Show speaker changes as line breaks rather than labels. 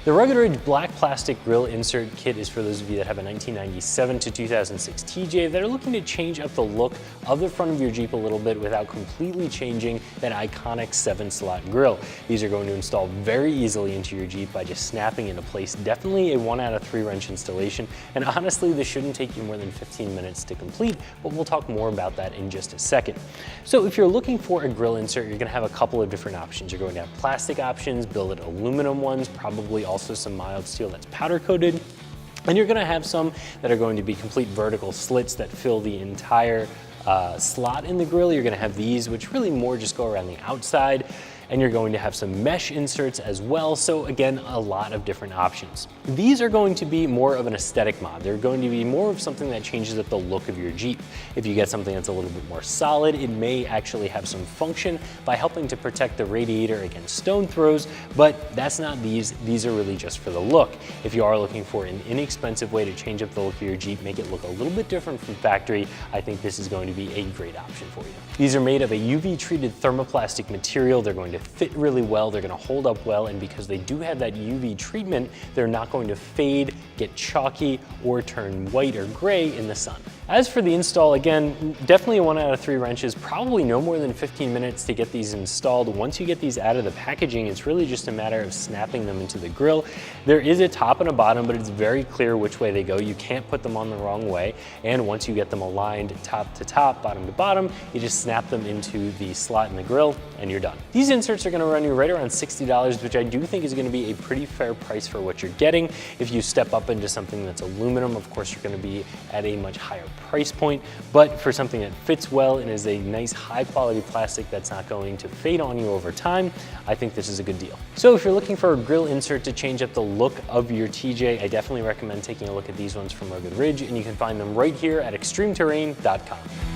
The Rugged Ridge black plastic grille insert kit is for those of you that have a 1997 to 2006 TJ that are looking to change up the look of the front of your Jeep a little bit without completely changing that iconic 7-slot grille. These are going to install very easily into your Jeep by just snapping into place. Definitely a 1 out of 3 wrench installation, and honestly this shouldn't take you more than 15 minutes to complete, but we'll talk more about that in just a second. So if you're looking for a grille insert, you're going to have a couple of different options. You're going to have plastic options, billet aluminum ones, probably also some mild steel that's powder coated. And you're gonna have some that are going to be complete vertical slits that fill the entire slot in the grille. You're gonna have these, which really more just go around the outside. And you're going to have some mesh inserts as well. So again, a lot of different options. These are going to be more of an aesthetic mod. They're going to be more of something that changes up the look of your Jeep. If you get something that's a little bit more solid, it may actually have some function by helping to protect the radiator against stone throws, but that's not these. These are really just for the look. If you are looking for an inexpensive way to change up the look of your Jeep, make it look a little bit different from factory, I think this is going to be a great option for you. These are made of a UV treated thermoplastic material. They're going to fit really well, they're going to hold up well, and because they do have that UV treatment, they're not going to fade, get chalky, or turn white or gray in the sun. As for the install, again, definitely a 1 out of 3 wrenches, probably no more than 15 minutes to get these installed. Once you get these out of the packaging, it's really just a matter of snapping them into the grille. There is a top and a bottom, but it's very clear which way they go. You can't put them on the wrong way, and once you get them aligned top to top, bottom to bottom, you just snap them into the slot in the grille, and you're done. These inserts are going to run you right around $60, which I do think is going to be a pretty fair price for what you're getting. If you step up into something that's aluminum, of course, you're going to be at a much higher price point, but for something that fits well and is a nice high quality plastic that's not going to fade on you over time, I think this is a good deal. So if you're looking for a grille insert to change up the look of your TJ, I definitely recommend taking a look at these ones from Rugged Ridge, and you can find them right here at ExtremeTerrain.com.